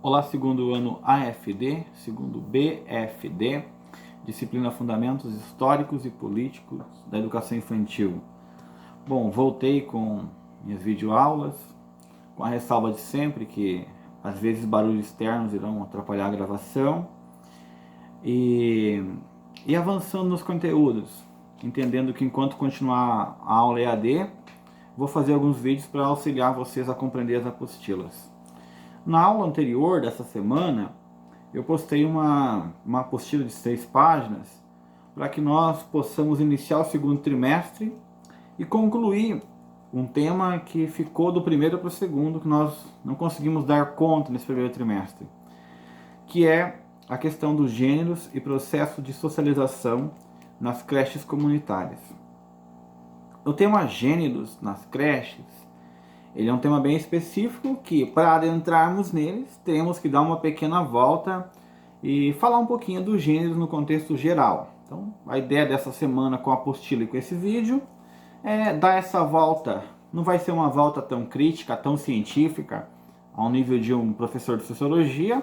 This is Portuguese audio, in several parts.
Olá, segundo ano AFD, segundo BFD, disciplina Fundamentos Históricos e Políticos da Educação Infantil. Bom, voltei com minhas videoaulas, com a ressalva de sempre que às vezes barulhos externos irão atrapalhar a gravação e avançando nos conteúdos, entendendo que enquanto continuar a aula EAD, vou fazer alguns vídeos para auxiliar vocês a compreender as apostilas. Na aula anterior dessa semana, eu postei uma apostila de 6 páginas para que nós possamos iniciar o segundo trimestre e concluir um tema que ficou do primeiro para o segundo, que nós não conseguimos dar conta nesse primeiro trimestre, que é a questão dos gêneros e processo de socialização nas creches comunitárias. O tema gêneros nas creches, ele é um tema bem específico que, para adentrarmos neles, temos que dar uma pequena volta e falar um pouquinho dos gêneros no contexto geral. Então, a ideia dessa semana com a apostila e com esse vídeo é dar essa volta. Não vai ser uma volta tão crítica, tão científica, ao nível de um professor de sociologia,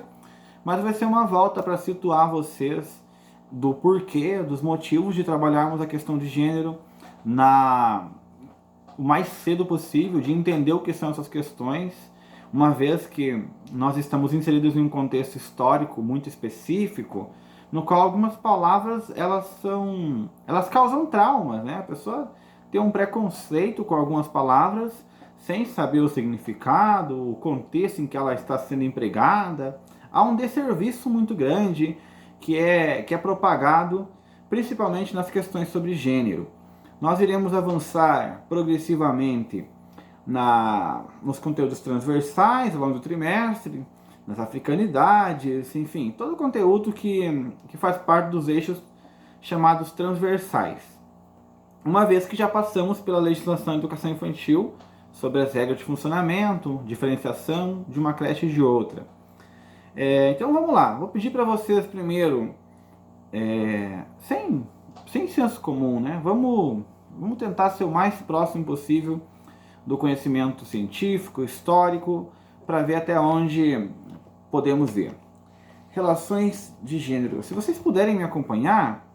mas vai ser uma volta para situar vocês do porquê, dos motivos de trabalharmos a questão de gênero o mais cedo possível, de entender o que são essas questões, uma vez que nós estamos inseridos em um contexto histórico muito específico, no qual algumas palavras elas causam traumas, né? A pessoa tem um preconceito com algumas palavras sem saber o significado, o contexto em que ela está sendo empregada. Há um desserviço muito grande que é propagado principalmente nas questões sobre gênero. Nós iremos avançar progressivamente nos conteúdos transversais ao longo do trimestre, nas africanidades, enfim, todo o conteúdo que faz parte dos eixos chamados transversais. Uma vez que já passamos pela legislação de educação infantil sobre as regras de funcionamento, diferenciação de uma creche de outra. Então vamos lá, vou pedir para vocês primeiro, sem senso comum, né? Vamos tentar ser o mais próximo possível do conhecimento científico, histórico, para ver até onde podemos ver. Relações de gênero. Se vocês puderem me acompanhar,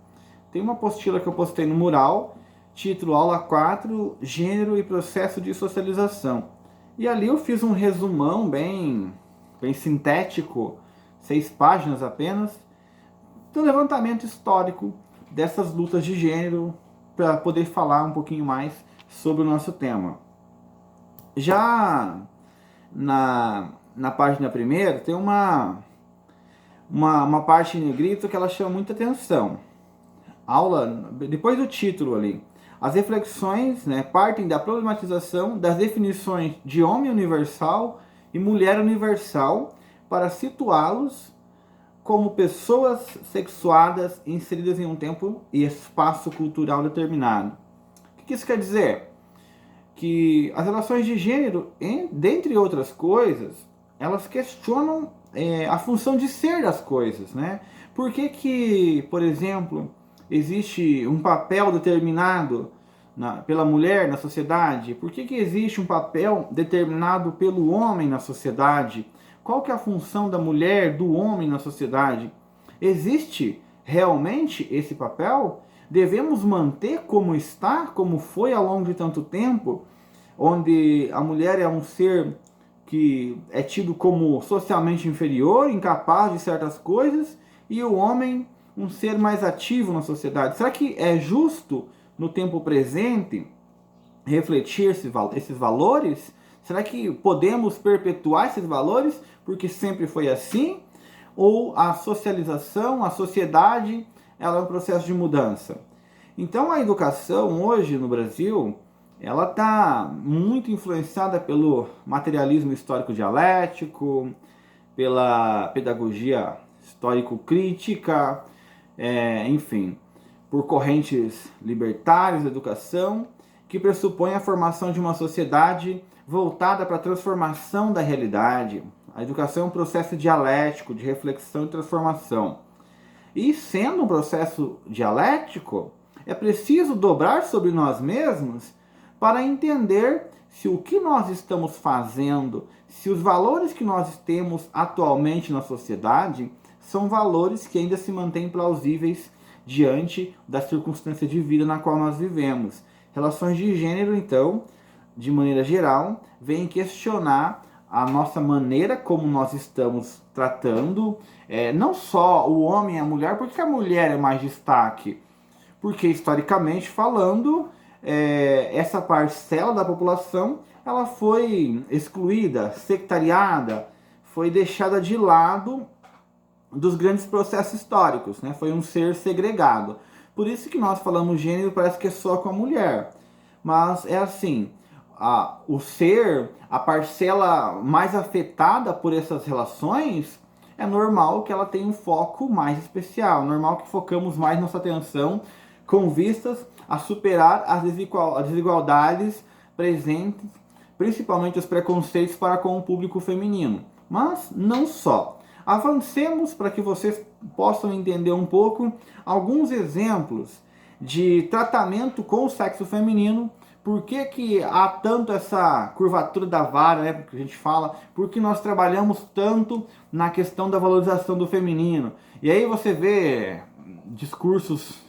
tem uma apostila que eu postei no mural, título Aula 4, Gênero e Processo de Socialização. E ali eu fiz um resumão bem sintético, 6 páginas apenas, do levantamento histórico dessas lutas de gênero, para poder falar um pouquinho mais sobre o nosso tema. Já na página primeira tem uma parte em negrito que ela chama muita atenção. Aula, depois do título ali, as reflexões, né, partem da problematização das definições de homem universal e mulher universal para situá-los como pessoas sexuadas inseridas em um tempo e espaço cultural determinado. O que isso quer dizer? Que as relações de gênero, dentre outras coisas, elas questionam a função de ser das coisas, né? Por que, por exemplo, existe um papel determinado pela mulher na sociedade? Por que existe um papel determinado pelo homem na sociedade? Qual que é a função da mulher, do homem na sociedade? Existe realmente esse papel? Devemos manter como está, como foi ao longo de tanto tempo, onde a mulher é um ser que é tido como socialmente inferior, incapaz de certas coisas, e o homem um ser mais ativo na sociedade? Será que é justo, no tempo presente, refletir esses valores? Será que podemos perpetuar esses valores porque sempre foi assim? Ou a socialização, a sociedade, ela é um processo de mudança? Então a educação hoje no Brasil, ela está muito influenciada pelo materialismo histórico dialético, pela pedagogia histórico-crítica, enfim, por correntes libertárias da educação, que pressupõem a formação de uma sociedade voltada para a transformação da realidade. A educação é um processo dialético de reflexão e transformação. E sendo um processo dialético, é preciso dobrar sobre nós mesmos para entender se o que nós estamos fazendo, se os valores que nós temos atualmente na sociedade são valores que ainda se mantêm plausíveis diante da circunstância de vida na qual nós vivemos. Relações de gênero, então, de maneira geral, vêm questionar a nossa maneira como nós estamos tratando, não só o homem e a mulher, porque a mulher é mais destaque, porque historicamente falando, essa parcela da população ela foi excluída, sectariada, foi deixada de lado dos grandes processos históricos, né? Foi um ser segregado. Por isso que nós falamos gênero, parece que é só com a mulher. Mas é assim, o ser, a parcela mais afetada por essas relações, é normal que ela tenha um foco mais especial, normal que focamos mais nossa atenção com vistas a superar as desigualdades presentes, principalmente os preconceitos para com o público feminino. Mas não só. Avancemos para que vocês possam entender um pouco alguns exemplos de tratamento com o sexo feminino. Por que há tanto essa curvatura da vara, né, que a gente fala? Por que nós trabalhamos tanto na questão da valorização do feminino? E aí você vê discursos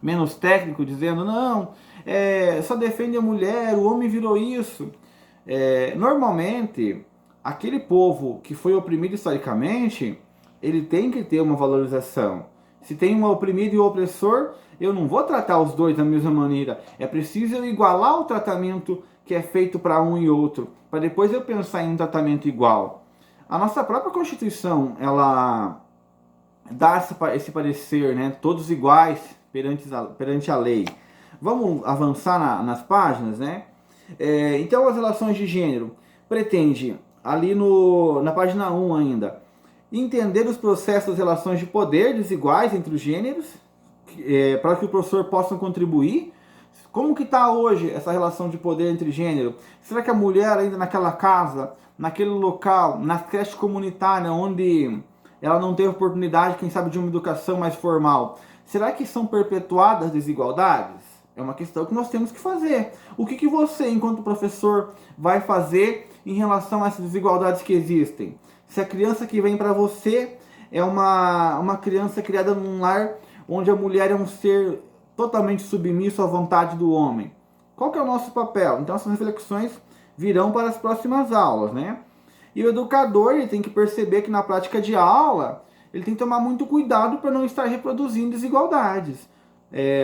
menos técnicos dizendo, não, só defende a mulher, o homem virou isso. Normalmente, aquele povo que foi oprimido historicamente, ele tem que ter uma valorização. Se tem um oprimido e um opressor, eu não vou tratar os dois da mesma maneira. É preciso eu igualar o tratamento que é feito para um e outro, para depois eu pensar em um tratamento igual. A nossa própria Constituição, ela dá esse parecer, né? Todos iguais perante a lei. Vamos avançar nas páginas, né? Então, as relações de gênero pretende, ali na página 1 ainda, entender os processos das relações de poder desiguais entre os gêneros, para que o professor possa contribuir. Como que está hoje essa relação de poder entre gênero? Será que a mulher ainda naquela casa, naquele local, na creche comunitária, onde ela não teve oportunidade, quem sabe, de uma educação mais formal, será que são perpetuadas desigualdades? É uma questão que nós temos que fazer. O que você, enquanto professor, vai fazer em relação a essas desigualdades que existem? Se a criança que vem para você é uma criança criada num lar onde a mulher é um ser totalmente submisso à vontade do homem, qual que é o nosso papel? Então essas reflexões virão para as próximas aulas, né? E o educador, ele tem que perceber que na prática de aula, ele tem que tomar muito cuidado para não estar reproduzindo desigualdades.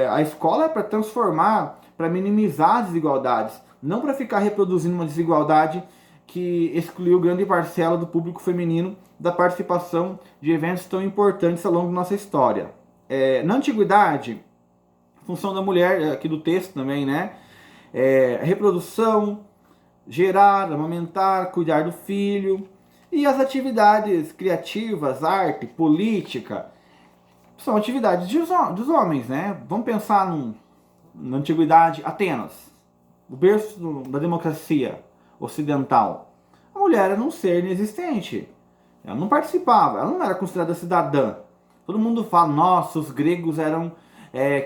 A escola é para transformar, para minimizar as desigualdades, não para ficar reproduzindo uma desigualdade que excluiu grande parcela do público feminino da participação de eventos tão importantes ao longo da nossa história. Na antiguidade, a função da mulher, aqui do texto também, né? Reprodução, gerar, amamentar, cuidar do filho. E as atividades criativas, arte, política, são atividades dos homens, né? Vamos pensar na antiguidade, Atenas, o berço da democracia ocidental. A mulher era um ser inexistente. Ela não participava, ela não era considerada cidadã. Todo mundo fala, nossa, os gregos eram,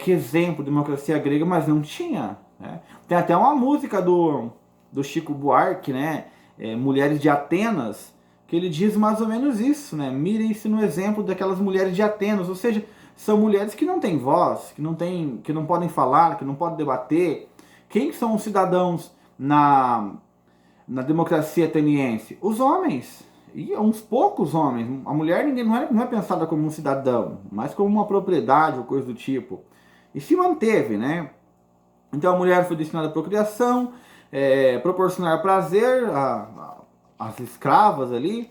que exemplo de democracia grega, mas não tinha. Né? Tem até uma música do Chico Buarque, né? Mulheres de Atenas, que ele diz mais ou menos isso, né? Mirem-se no exemplo daquelas mulheres de Atenas, ou seja, são mulheres que não têm voz, que não podem falar, que não podem debater. Quem são os cidadãos na democracia ateniense? Os homens, e uns poucos homens. A mulher não é pensada como um cidadão, mas como uma propriedade ou coisa do tipo. E se manteve, né? Então a mulher foi destinada à procriação, proporcionar prazer às escravas ali,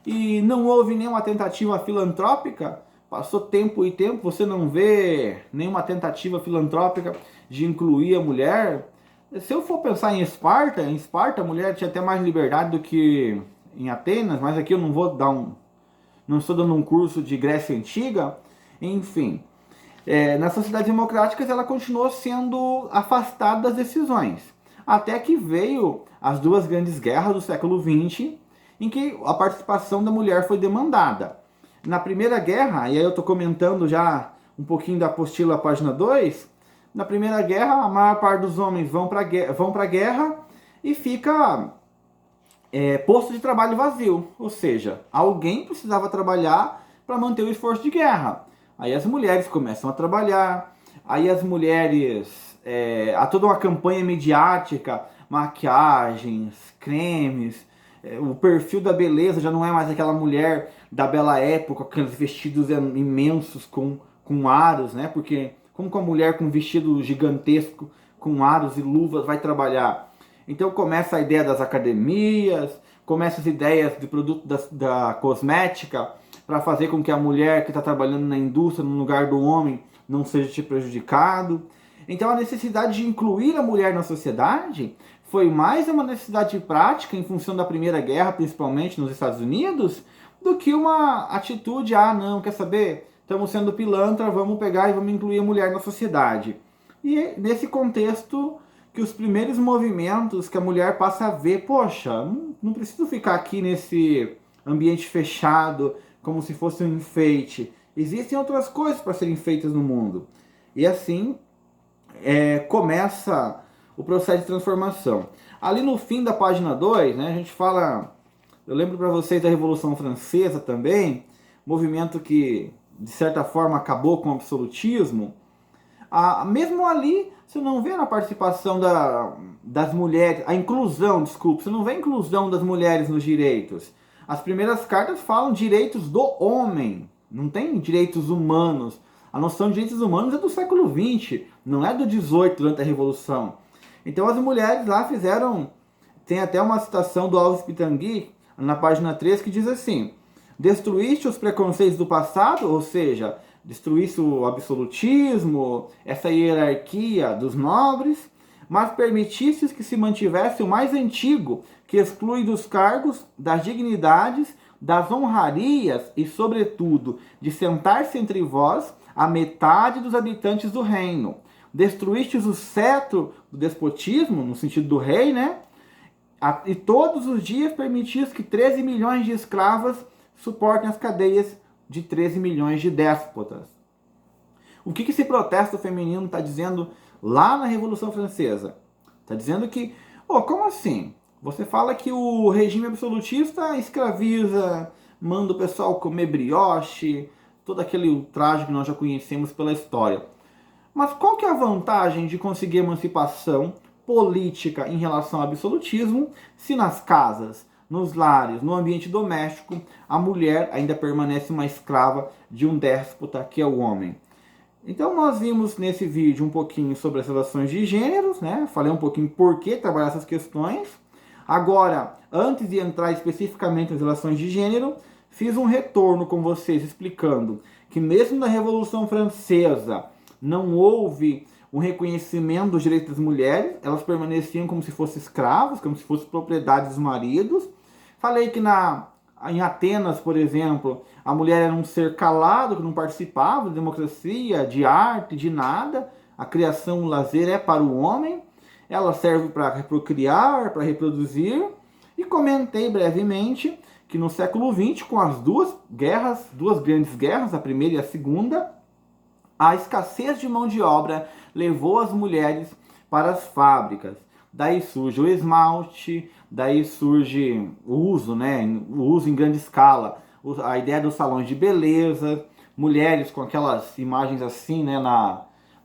e não houve nenhuma tentativa filantrópica. Passou tempo e tempo, você não vê nenhuma tentativa filantrópica de incluir a mulher. Se eu for pensar em Esparta a mulher tinha até mais liberdade do que em Atenas, mas aqui eu não vou não estou dando um curso de Grécia Antiga. Enfim, nas sociedades democráticas ela continuou sendo afastada das decisões, até que veio as duas grandes guerras do século XX, em que a participação da mulher foi demandada. Na Primeira Guerra, e aí eu estou comentando já um pouquinho da apostila, página 2, na Primeira Guerra, a maior parte dos homens vão para a guerra e fica posto de trabalho vazio, ou seja, alguém precisava trabalhar para manter o esforço de guerra. Aí as mulheres começam a trabalhar, aí as mulheres, há toda uma campanha midiática, maquiagens, cremes, o perfil da beleza já não é mais aquela mulher da bela época, com aqueles vestidos imensos com aros, né? Porque como que uma mulher com um vestido gigantesco, com aros e luvas vai trabalhar? Então começa a ideia das academias, começa as ideias de produto da cosmética para fazer com que a mulher que está trabalhando na indústria, no lugar do homem, não seja prejudicado. Então a necessidade de incluir a mulher na sociedade foi mais uma necessidade prática em função da Primeira Guerra, principalmente nos Estados Unidos, do que uma atitude, não, quer saber? Estamos sendo pilantra, vamos pegar e vamos incluir a mulher na sociedade. E nesse contexto que os primeiros movimentos que a mulher passa a ver, poxa, não preciso ficar aqui nesse ambiente fechado, como se fosse um enfeite. Existem outras coisas para serem feitas no mundo. E assim começa o processo de transformação. Ali no fim da página 2, né, a gente fala, eu lembro para vocês da Revolução Francesa também, movimento que de certa forma acabou com o absolutismo. Mesmo ali, você não vê na participação das mulheres, a inclusão, desculpa, você não vê a inclusão das mulheres nos direitos. As primeiras cartas falam direitos do homem, não tem direitos humanos. A noção de direitos humanos é do século XX, não é do XVIII, durante a Revolução. Então as mulheres lá fizeram, tem até uma citação do Alves Pitangui, na página 3, que diz assim: destruíste os preconceitos do passado, ou seja, destruísse o absolutismo, essa hierarquia dos nobres, mas permitisse que se mantivesse o mais antigo, que exclui dos cargos, das dignidades, das honrarias e, sobretudo, de sentar-se entre vós a metade dos habitantes do reino. Destruístes o cetro do despotismo, no sentido do rei, né? E todos os dias permitis que 13 milhões de escravas suportem as cadeias de 13 milhões de déspotas. O que esse protesto feminino está dizendo lá na Revolução Francesa? Está dizendo que, como assim? Você fala que o regime absolutista escraviza, manda o pessoal comer brioche, todo aquele ultraje que nós já conhecemos pela história. Mas qual que é a vantagem de conseguir emancipação política em relação ao absolutismo se nas casas, nos lares, no ambiente doméstico, a mulher ainda permanece uma escrava de um déspota que é o homem? Então nós vimos nesse vídeo um pouquinho sobre as relações de gêneros, né? Falei um pouquinho por que trabalhar essas questões. Agora, antes de entrar especificamente nas relações de gênero, fiz um retorno com vocês explicando que mesmo na Revolução Francesa não houve um reconhecimento dos direitos das mulheres, elas permaneciam como se fossem escravos, como se fossem propriedade dos maridos. Falei que em Atenas, por exemplo, a mulher era um ser calado, que não participava de democracia, de arte, de nada. A criação, o lazer é para o homem. Ela serve para procriar, para reproduzir. E comentei brevemente que no século XX, com as duas grandes guerras, a primeira e a segunda, a escassez de mão de obra levou as mulheres para as fábricas. Daí surge o esmalte, daí surge o uso, o uso em grande escala, a ideia dos salões de beleza, mulheres com aquelas imagens assim,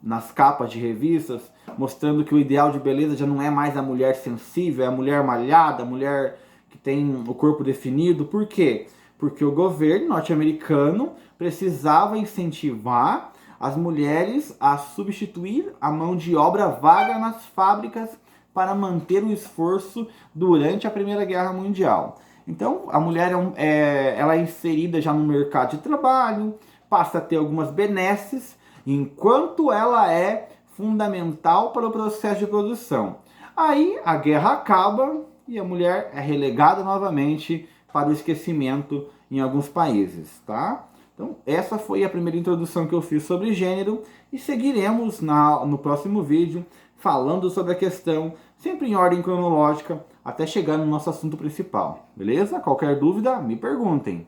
nas capas de revistas, mostrando que o ideal de beleza já não é mais a mulher sensível, é a mulher malhada, a mulher que tem o corpo definido. Por quê? Porque o governo norte-americano precisava incentivar as mulheres a substituir a mão de obra vaga nas fábricas para manter o esforço durante a Primeira Guerra Mundial. Então, a mulher ela é inserida já no mercado de trabalho, passa a ter algumas benesses, enquanto ela é fundamental para o processo de produção. Aí a guerra acaba e a mulher é relegada novamente para o esquecimento em alguns países, tá? Então, essa foi a primeira introdução que eu fiz sobre gênero e seguiremos no próximo vídeo falando sobre a questão, sempre em ordem cronológica, até chegar no nosso assunto principal, beleza? Qualquer dúvida, me perguntem.